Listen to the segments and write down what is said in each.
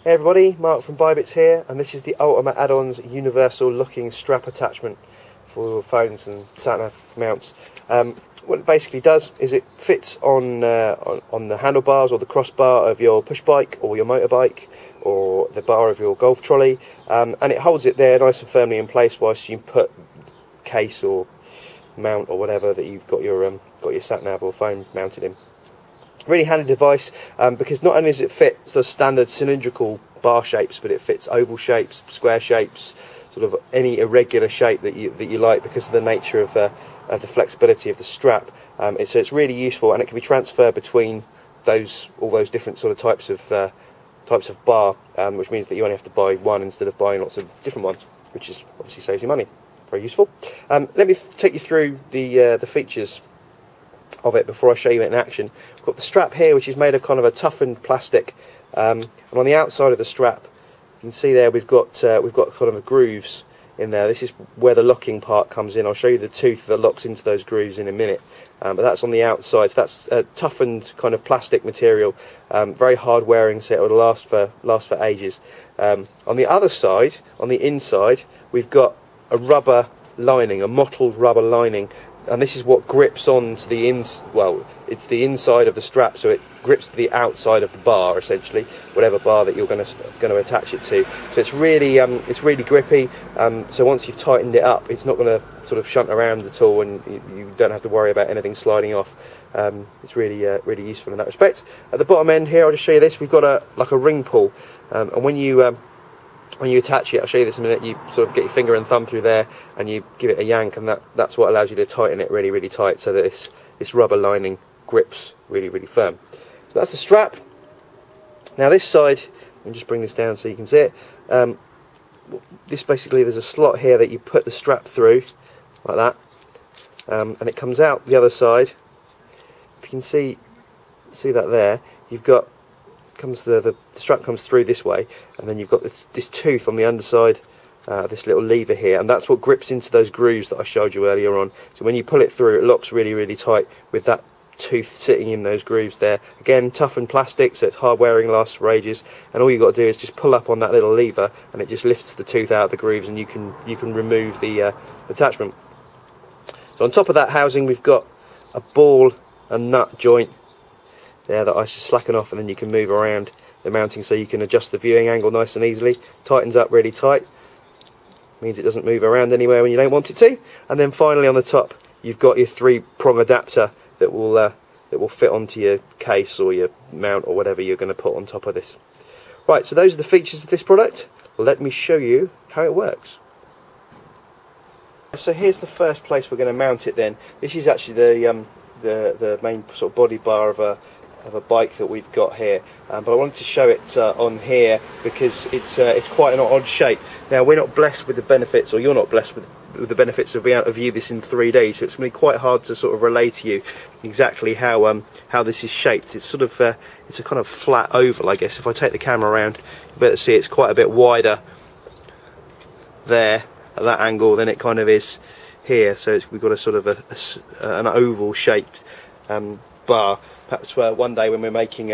Hey everybody, Mark from Bybits here, and this is the ultimate Addons universal looking strap attachment for phones and sat-nav mounts. What it basically does is it fits on the handlebars or the crossbar of your push bike or your motorbike or the bar of your golf trolley, and it holds it there nice and firmly in place whilst you put case or mount or whatever that you've got your sat-nav or phone mounted in. Really handy device because not only does it fit the standard cylindrical bar shapes, but it fits oval shapes, square shapes, sort of any irregular shape that you like because of the nature of the flexibility of the strap. So it's really useful, and it can be transferred between all those different sort of types of bar, which means that you only have to buy one instead of buying lots of different ones, which is obviously saves you money. Very useful. Let me take you through the features of it before I show you it in action. We've got the strap here, which is made of kind of a toughened plastic, and on the outside of the strap, you can see there we've got kind of grooves in there. This is where the locking part comes in. I'll show you the tooth that locks into those grooves in a minute, but that's on the outside. So that's a toughened kind of plastic material, very hard wearing, so it will last for ages. On the other side, on the inside, we've got a rubber lining, a mottled rubber lining. And this is what grips onto the it's the inside of the strap, so it grips to the outside of the bar, essentially, whatever bar that you're going to attach it to. So it's really grippy. So once you've tightened it up, it's not going to sort of shunt around at all, and you don't have to worry about anything sliding off. It's really useful in that respect. At the bottom end here, I'll just show you this. We've got like a ring pull, and when you attach it, I'll show you this in a minute, you sort of get your finger and thumb through there and you give it a yank, and that's what allows you to tighten it really tight, so that this rubber lining grips really firm. So that's the strap. Now this side, let me just bring this down so you can see it. This basically, there's a slot here that you put the strap through, like that, and it comes out the other side. If you can see that there, you've got the strap comes through this way, and then you've got this tooth on the underside, this little lever here, and that's what grips into those grooves that I showed you earlier on. So when you pull it through, it locks really tight with that tooth sitting in those grooves there. Again, toughened plastic, so it's hard wearing, lasts for ages, and all you've got to do is just pull up on that little lever and it just lifts the tooth out of the grooves, and you can remove the attachment. So on top of that housing, we've got a ball and nut joint there that I just slacken off, and then you can move around the mounting so you can adjust the viewing angle nice and easily. Tightens up really tight, means it doesn't move around anywhere when you don't want it to. And then finally on the top, you've got your 3-prong adapter that will fit onto your case or your mount or whatever you're going to put on top of this. Right, so those are the features of this product. Let me show you how it works. So here's the first place we're going to mount it then. This is actually the main sort of body bar of a bike that we've got here, but I wanted to show it on here because it's quite an odd shape. Now, we're not blessed with the benefits, or you're not blessed with the benefits of being able to view this in 3D, so it's going to be quite hard to sort of relay to you exactly how this is shaped. It's sort of it's a kind of flat oval, I guess. If I take the camera around, you better see it's quite a bit wider there at that angle than it kind of is here. So we've got a sort of an oval shaped bar. Perhaps one day when we're making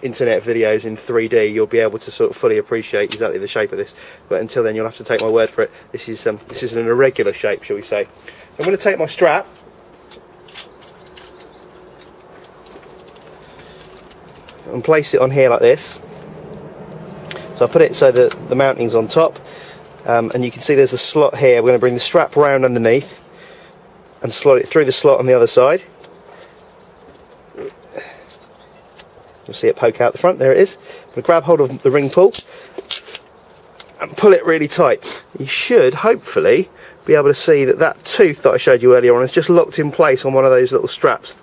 internet videos in 3D, you'll be able to sort of fully appreciate exactly the shape of this. But until then, you'll have to take my word for it. This is an irregular shape, shall we say. I'm going to take my strap and place it on here like this. So I put it so that the mounting's on top, and you can see there's a slot here. We're going to bring the strap round underneath and slot it through the slot on the other side. You'll see it poke out the front. There it is. I'm going to grab hold of the ring pull and pull it really tight. You should hopefully be able to see that tooth that I showed you earlier on is just locked in place on one of those little straps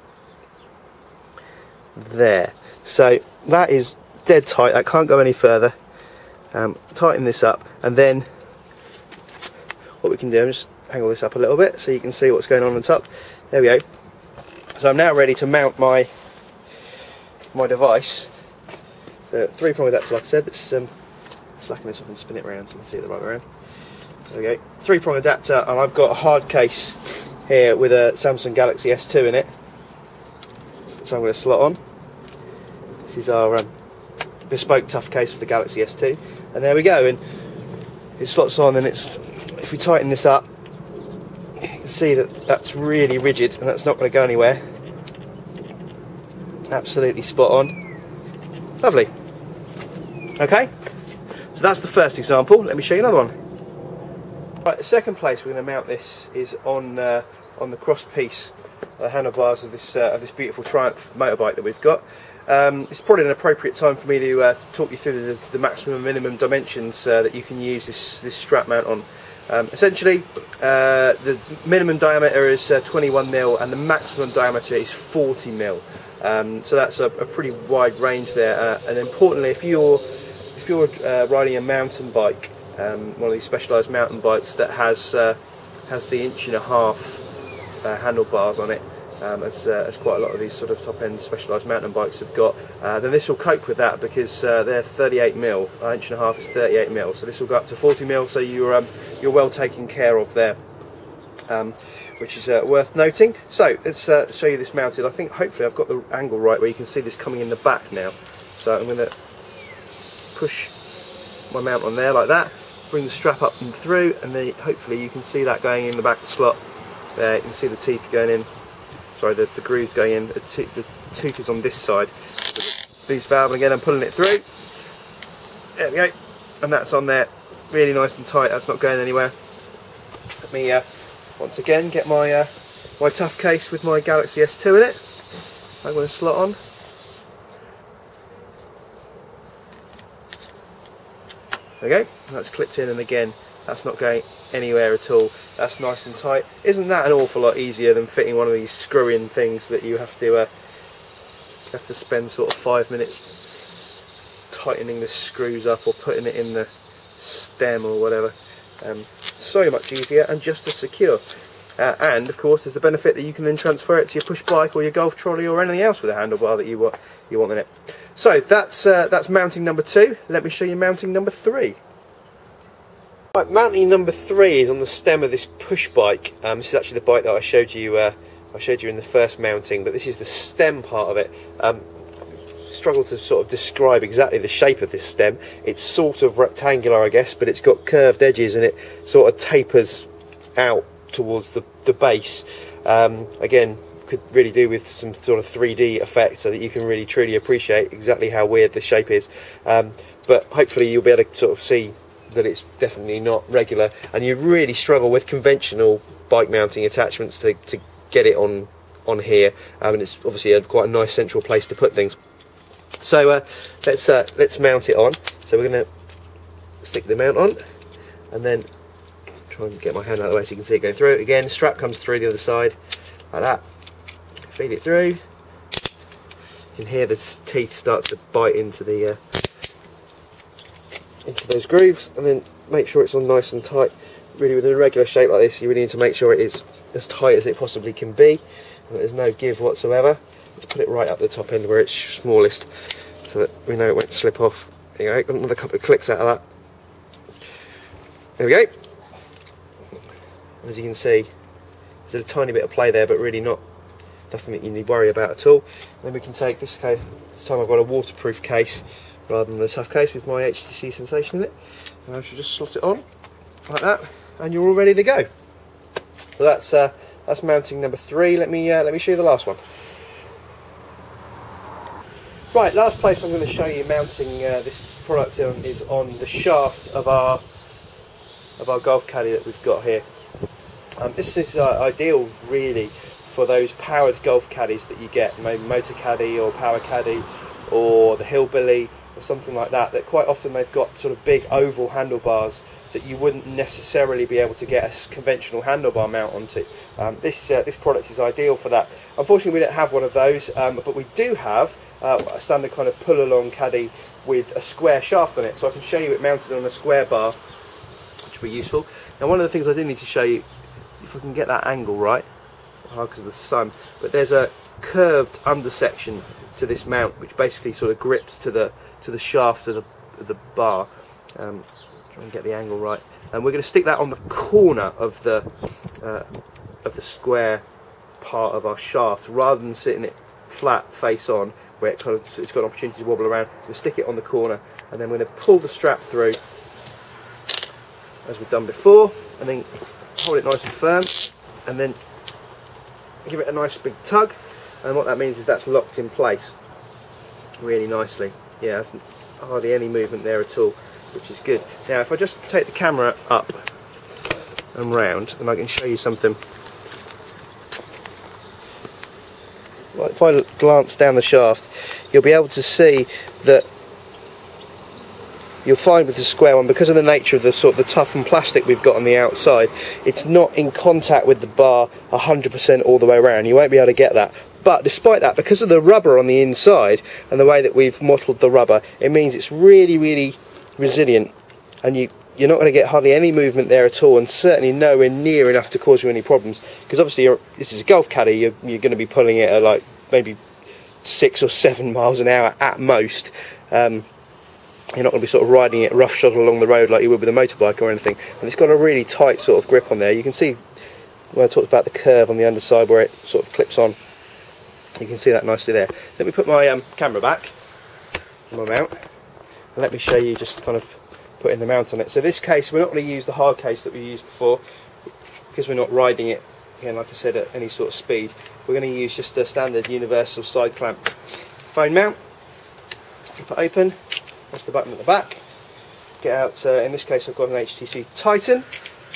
there. So that is dead tight. That can't go any further. Tighten this up, and then what we can do is just angle this up a little bit so you can see what's going on top. There we go. So I'm now ready to mount my device. The 3-prong adapter, like I said, that's slacken this off and spin it around so you can see it the right way around. There we go. 3-prong adapter, and I've got a hard case here with a Samsung Galaxy S2 in it, which I'm going to slot on. This is our bespoke tough case for the Galaxy S2, and there we go. And it slots on, and it's, if we tighten this up, you can see that that's really rigid and that's not going to go anywhere. Absolutely spot on. Lovely. Okay, so that's the first example. Let me show you another one. Right, the second place we're going to mount this is on the cross piece handlebars of this beautiful Triumph motorbike that we've got. It's probably an appropriate time for me to talk you through the maximum and minimum dimensions that you can use this strap mount on. Essentially, the minimum diameter is 21mm and the maximum diameter is 40mm. So that's a pretty wide range there. And importantly, if you're riding a mountain bike, one of these specialised mountain bikes that has the 1.5" handlebars on it, as quite a lot of these sort of top-end specialised mountain bikes have got, then this will cope with that, because they're 38mm, 1.5" is 38mm, so this will go up to 40mm, so you're well taken care of there, which is worth noting. So let's show you this mounted. I think hopefully I've got the angle right where you can see this coming in the back now. So I'm going to push my mount on there like that, bring the strap up and through, and then hopefully you can see that going in the back slot. There you can see the teeth going in. Sorry, the grooves going in. The tooth is on this side. Loose valve again. I'm pulling it through. There we go, and that's on there, really nice and tight. That's not going anywhere. Let me once again get my my tough case with my Galaxy S2 in it. I'm going to slot on. There we go. That's clipped in, and again, that's not going anywhere at all. That's nice and tight. Isn't that an awful lot easier than fitting one of these screw-in things that you have to spend sort of 5 minutes tightening the screws up or putting it in the stem or whatever. So much easier and just as secure. And of course, there's the benefit that you can then transfer it to your push bike or your golf trolley or anything else with a handlebar that you want in it. So that's mounting number 2. Let me show you mounting number 3. Right, mounting number 3 is on the stem of this push bike. This is actually the bike that I showed you in the first mounting, but this is the stem part of it. Struggle to sort of describe exactly the shape of this stem. It's sort of rectangular, I guess, but it's got curved edges and it sort of tapers out towards the base. Again, could really do with some sort of 3D effect so that you can really truly appreciate exactly how weird the shape is. But hopefully you'll be able to sort of see that it's definitely not regular, and you really struggle with conventional bike mounting attachments to get it on here, and it's obviously quite a nice central place to put things. So let's mount it on. So we're going to stick the mount on and then try and get my hand out of the way so you can see it going through. Again, strap comes through the other side like that, feed it through. You can hear the teeth start to bite into the into those grooves, and then make sure it's on nice and tight. Really, with a regular shape like this, you really need to make sure it is as tight as it possibly can be, and there's no give whatsoever. Let's put it right up the top end where it's smallest, so that we know it won't slip off. There you go, got another couple of clicks out of that. There we go. As you can see, there's a tiny bit of play there, but really nothing that you need to worry about at all. Then we can take this case. This time I've got a waterproof case rather than a tough case with my HTC Sensation in it, and I should just slot it on like that, and you're all ready to go. So that's mounting number 3. Let me show you the last one. Right, last place I'm going to show you mounting this product is on the shaft of our golf caddy that we've got here. This is ideal really for those powered golf caddies that you get, maybe Motor Caddy or Power Caddy or the Hillbilly or something like that, that quite often they've got sort of big oval handlebars that you wouldn't necessarily be able to get a conventional handlebar mount onto. This product is ideal for that. Unfortunately, we don't have one of those, but we do have a standard kind of pull-along caddy with a square shaft on it, so I can show you it mounted on a square bar, which will be useful. Now, one of the things I do need to show you, if I can get that angle right, because of the sun, but there's a curved undersection to this mount which basically sort of grips to the shaft of the bar. Try and get the angle right, and we're going to stick that on the corner of the square part of our shaft rather than sitting it flat face on. where it's got an opportunity to wobble around. We'll stick it on the corner, and then we're going to pull the strap through as we've done before, and then hold it nice and firm, and then give it a nice big tug, and what that means is that's locked in place really nicely. Yeah, there's hardly any movement there at all, which is good. Now if I just take the camera up and round, and I can show you something. Like if I glance down the shaft, you'll be able to see that you'll find with the square one, because of the nature of the sort of the toughened plastic we've got on the outside, it's not in contact with the bar 100% all the way around. You won't be able to get that. But despite that, because of the rubber on the inside and the way that we've mottled the rubber, it means it's really, really resilient, and you're not going to get hardly any movement there at all, and certainly nowhere near enough to cause you any problems. Because obviously this is a golf caddy, you're going to be pulling it at like maybe 6 or 7 miles an hour at most. You're not going to be sort of riding it roughshod along the road like you would with a motorbike or anything. And it's got a really tight sort of grip on there. You can see when I talked about the curve on the underside where it sort of clips on. You can see that nicely there. Let me put my camera back on my mount, and let me show you just kind of putting the mount on it. So this case, we're not going to use the hard case that we used before, because we're not riding it, again, like I said, at any sort of speed. We're going to use just a standard universal side clamp phone mount. Keep it open. That's the button at the back. Get out, in this case I've got an HTC Titan.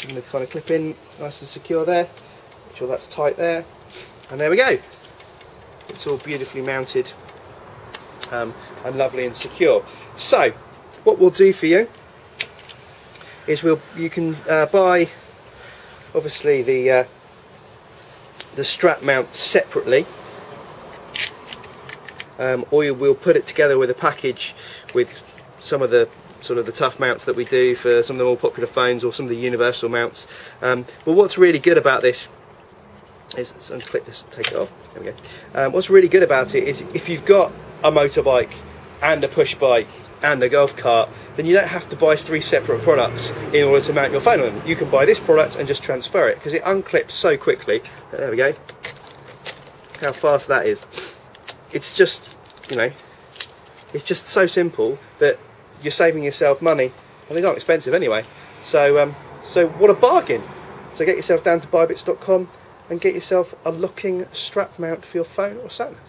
I'm going to kind of clip in nice and secure there. Make sure that's tight there. And there we go. It's all beautifully mounted and lovely and secure. So, what we'll do for you is you can buy obviously the strap mount separately, or we'll put it together with a package with some of the sort of the tough mounts that we do for some of the more popular phones, or some of the universal mounts. But what's really good about this is, let's unclip this and take it off. There we go. What's really good about it is if you've got a motorbike and a push bike and a golf cart, then you don't have to buy 3 separate products in order to mount your phone on them. You can buy this product and just transfer it, because it unclips so quickly. There we go. How fast that is. It's just, you know, it's just so simple that you're saving yourself money, and these aren't expensive anyway. So what a bargain! So get yourself down to buybits.com and get yourself a locking strap mount for your phone or sat nav.